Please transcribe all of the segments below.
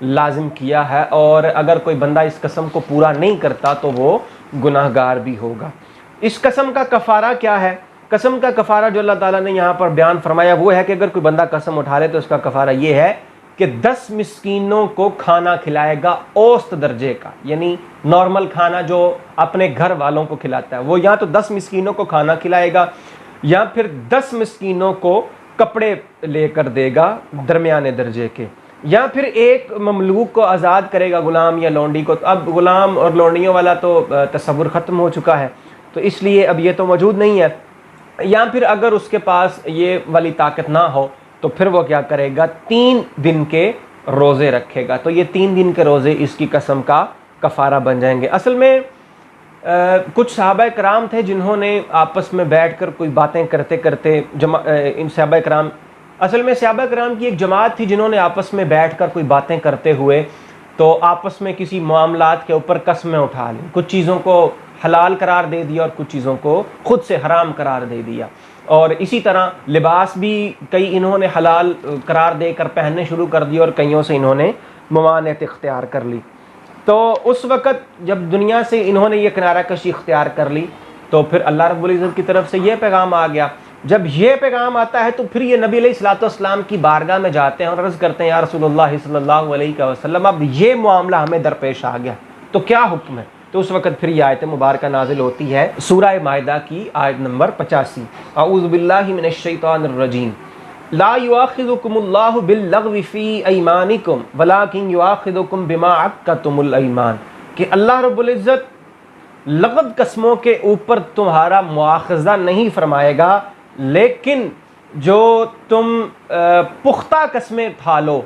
لازم کیا ہے، اور اگر کوئی بندہ اس قسم کو پورا نہیں کرتا تو وہ گناہ گار بھی ہوگا۔ اس قسم کا کفارہ کیا ہے؟ قسم کا کفارہ جو اللہ تعالیٰ نے یہاں پر بیان فرمایا وہ ہے کہ اگر کوئی بندہ قسم اٹھا لے تو اس کا کفارہ یہ ہے کہ 10 مسکینوں کو کھانا کھلائے گا اوسط درجے کا، یعنی نارمل کھانا جو اپنے گھر والوں کو کھلاتا ہے، وہ یا تو 10 مسکینوں کو کھانا کھلائے گا یا پھر 10 مسکینوں کو کپڑے لے کر دے گا درمیانے درجے کے، یا پھر ایک مملوک کو آزاد کرے گا، غلام یا لونڈی کو۔ اب غلام اور لونڈیوں والا تو تصور ختم ہو چکا ہے، تو اس لیے اب یہ تو موجود نہیں ہے۔ یا پھر اگر اس کے پاس یہ والی طاقت نہ ہو تو پھر وہ کیا کرے گا، 3 دن کے روزے رکھے گا، تو یہ 3 دن کے روزے اس کی قسم کا کفارہ بن جائیں گے۔ اصل میں کچھ صحابہ کرام تھے جنہوں نے آپس میں بیٹھ کر کوئی باتیں کرتے کرتے ان صحابہ کرام، اصل میں صحابہ کرام کی ایک جماعت تھی جنہوں نے آپس میں بیٹھ کر کوئی باتیں کرتے ہوئے تو آپس میں کسی معاملات کے اوپر قسمیں اٹھا لیں، کچھ چیزوں کو حلال قرار دے دیا اور کچھ چیزوں کو خود سے حرام قرار دے دیا، اور اسی طرح لباس بھی کئی انہوں نے حلال قرار دے کر پہننے شروع کر دیا اور کئیوں سے انہوں نے ممانعت اختیار کر لی۔ تو اس وقت جب دنیا سے انہوں نے یہ کنارہ کشی اختیار کر لی تو پھر اللہ رب العزت کی طرف سے یہ پیغام آ گیا۔ جب یہ پیغام آتا ہے تو پھر یہ نبی علیہ الصلوۃ والسلام کی بارگاہ میں جاتے ہیں اور عرض کرتے ہیں یا رسول اللہ صلی اللہ علیہ وسلم، اب یہ معاملہ ہمیں درپیش آ گیا تو کیا حکم ہے؟ تو اس وقت پھر یہ آیت مبارکہ نازل ہوتی ہے، سورہ مائدہ کی آیت نمبر 85، اعوذ باللہ من الشیطان الرجیم، لا یؤاخذکم اللہ باللغو فی ایمانکم ولکن یؤاخذکم بما عقدتم الایمان، کہ اللہ رب العزت لغو قسموں کے اوپر تمہارا مواخذہ نہیں فرمائے گا، لیکن جو تم پختہ قسمیں اٹھا لو،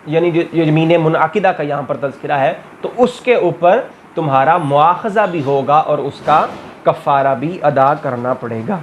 یعنی جو یمین منعقدہ کا یہاں پر تذکرہ ہے، تو اس کے اوپر تمہارا مواخذہ بھی ہوگا اور اس کا کفارہ بھی ادا کرنا پڑے گا۔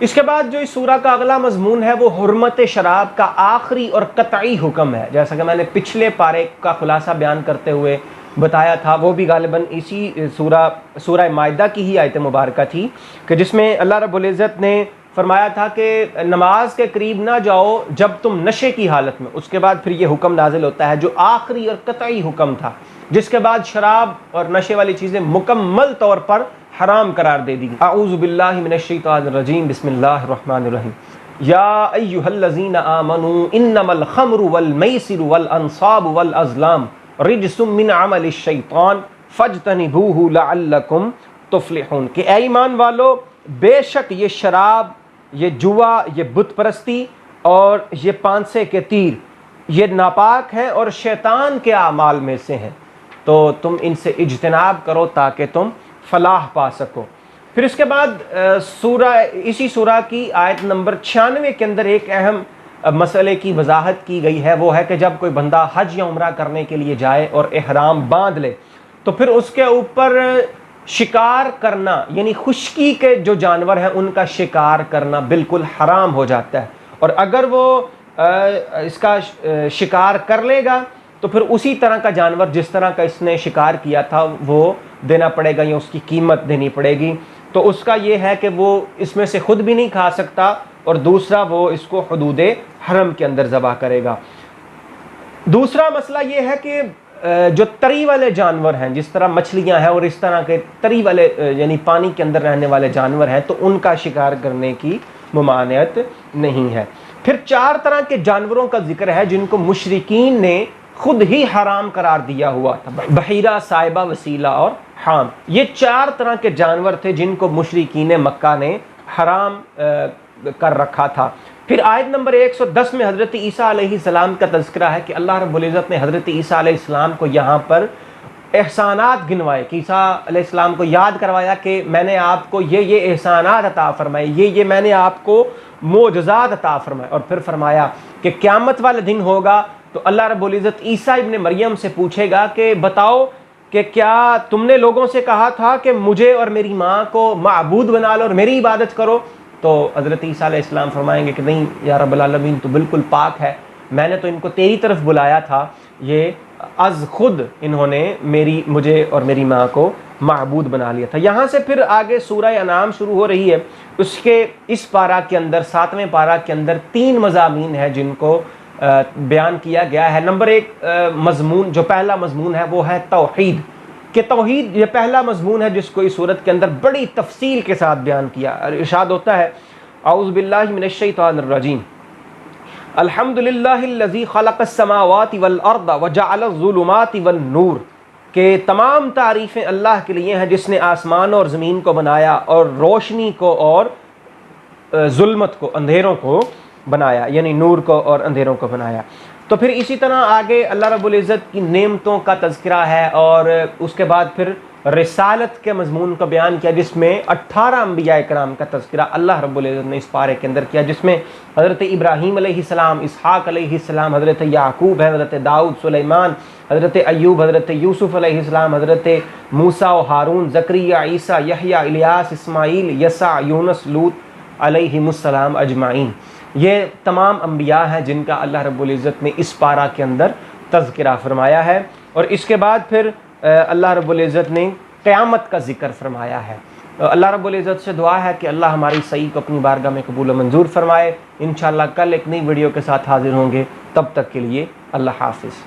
اس کے بعد جو اس سورہ کا اگلا مضمون ہے وہ حرمت شراب کا آخری اور قطعی حکم ہے، جیسا کہ میں نے پچھلے پارے کا خلاصہ بیان کرتے ہوئے بتایا تھا، وہ بھی غالباً اسی سورہ مائدہ کی ہی آیت مبارکہ تھی کہ جس میں اللہ رب العزت نے فرمایا تھا کہ نماز کے قریب نہ جاؤ جب تم نشے کی حالت میں۔ اس کے بعد پھر یہ حکم نازل ہوتا ہے جو آخری اور قطعی حکم تھا، جس کے بعد شراب اور نشے والی چیزیں مکمل طور پر حرام قرار دے دی۔ اعوذ باللہ من الشیطان الرجیم، بسم اللہ الرحمن الرحیم، یا ایھا الذین آمنوا انما الخمر والمیسر والانصاب والازلام رجس من عمل الشیطان فاجتنبوہ لعلکم تفلحون، کہ اے ایمان والو بے شک یہ شراب، یہ جوا، یہ بت پرستی اور یہ پانسے کے تیر یہ ناپاک ہیں اور شیطان کے اعمال میں سے ہیں، تو تم ان سے اجتناب کرو تاکہ تم فلاح پا سکو۔ پھر اس کے بعد اسی سورہ کی آیت نمبر 96 کے اندر ایک اہم مسئلے کی وضاحت کی گئی ہے، وہ ہے کہ جب کوئی بندہ حج یا عمرہ کرنے کے لیے جائے اور احرام باندھ لے تو پھر اس کے اوپر شکار کرنا، یعنی خشکی کے جو جانور ہیں ان کا شکار کرنا بالکل حرام ہو جاتا ہے، اور اگر وہ اس کا شکار کر لے گا تو پھر اسی طرح کا جانور جس طرح کا اس نے شکار کیا تھا وہ دینا پڑے گا یا اس کی قیمت دینی پڑے گی۔ تو اس کا یہ ہے کہ وہ اس میں سے خود بھی نہیں کھا سکتا، اور دوسرا وہ اس کو حدود حرم کے اندر ذبح کرے گا۔ دوسرا مسئلہ یہ ہے کہ جو تری والے جانور ہیں، جس طرح مچھلیاں ہیں اور اس طرح کے تری والے یعنی پانی کے اندر رہنے والے جانور ہیں، تو ان کا شکار کرنے کی ممانعت نہیں ہے۔ پھر 4 طرح کے جانوروں کا ذکر ہے جن کو مشرکین نے خود ہی حرام قرار دیا ہوا تھا، بحیرہ، سائبہ، وسیلہ اور حام، یہ 4 طرح کے جانور تھے جن کو مشرکین مکہ نے حرام کر رکھا تھا۔ پھر آیت نمبر 110 میں حضرت عیسیٰ علیہ السلام کا تذکرہ ہے کہ اللہ رب العزت نے حضرت عیسیٰ علیہ السلام کو یہاں پر احسانات گنوائے، کہ عیسیٰ علیہ السلام کو یاد کروایا کہ میں نے آپ کو یہ احسانات عطا فرمائے، یہ میں نے آپ کو معجزات عطا فرمائے، اور پھر فرمایا کہ قیامت والے دن ہوگا تو اللہ رب العزت عیسیٰ ابن مریم سے پوچھے گا کہ بتاؤ کہ کیا تم نے لوگوں سے کہا تھا کہ مجھے اور میری ماں کو معبود بنا لو اور میری عبادت کرو؟ تو حضرت عیسیٰ علیہ السلام فرمائیں گے کہ نہیں یا رب العالمین، تو بالکل پاک ہے، میں نے تو ان کو تیری طرف بلایا تھا، یہ از خود انہوں نے مجھے اور میری ماں کو معبود بنا لیا تھا۔ یہاں سے پھر آگے سورہ انعام شروع ہو رہی ہے، اس پارہ کے اندر 7ویں پارہ کے اندر 3 مضامین ہیں جن کو بیان کیا گیا ہے۔ نمبر 1 مضمون، جو پہلا مضمون ہے وہ ہے توحید، کہ توحید یہ پہلا مضمون ہے جس کو اس صورت کے اندر بڑی تفصیل کے ساتھ بیان کیا۔ ارشاد ہوتا ہے اعوذ باللہ من الشیطان الرجیم الحمدللہ الذی خلق السماوات والارض وجعل الظلمات والنور، کہ تمام تعریفیں اللہ کے لیے ہیں جس نے آسمان اور زمین کو بنایا اور روشنی کو اور ظلمت کو، اندھیروں کو بنایا، یعنی نور کو اور اندھیروں کو بنایا۔ تو پھر اسی طرح آگے اللہ رب العزت کی نعمتوں کا تذکرہ ہے، اور اس کے بعد پھر رسالت کے مضمون کا بیان کیا، جس میں 18 انبیاء کرام کا تذکرہ اللہ رب العزت نے اس پارے کے اندر کیا، جس میں حضرت ابراہیم علیہ السلام، اسحاق علیہ السلام، حضرت یعقوب ہے، حضرت داؤد، سلیمان، حضرت ایوب، حضرت یوسف علیہ السلام، حضرت موسیٰ و ہارون، زکریا، عیسیٰ، یحییٰ، الیاس، اسماعیل، یسع، یونس، لوط علیہم السلام اجمعین۔ یہ تمام انبیاء ہیں جن کا اللہ رب العزت نے اس پارہ کے اندر تذکرہ فرمایا ہے، اور اس کے بعد پھر اللہ رب العزت نے قیامت کا ذکر فرمایا ہے۔ اللہ رب العزت سے دعا ہے کہ اللہ ہماری صحیح کو اپنی بارگاہ میں قبول و منظور فرمائے۔ انشاءاللہ کل ایک نئی ویڈیو کے ساتھ حاضر ہوں گے، تب تک کے لیے اللہ حافظ۔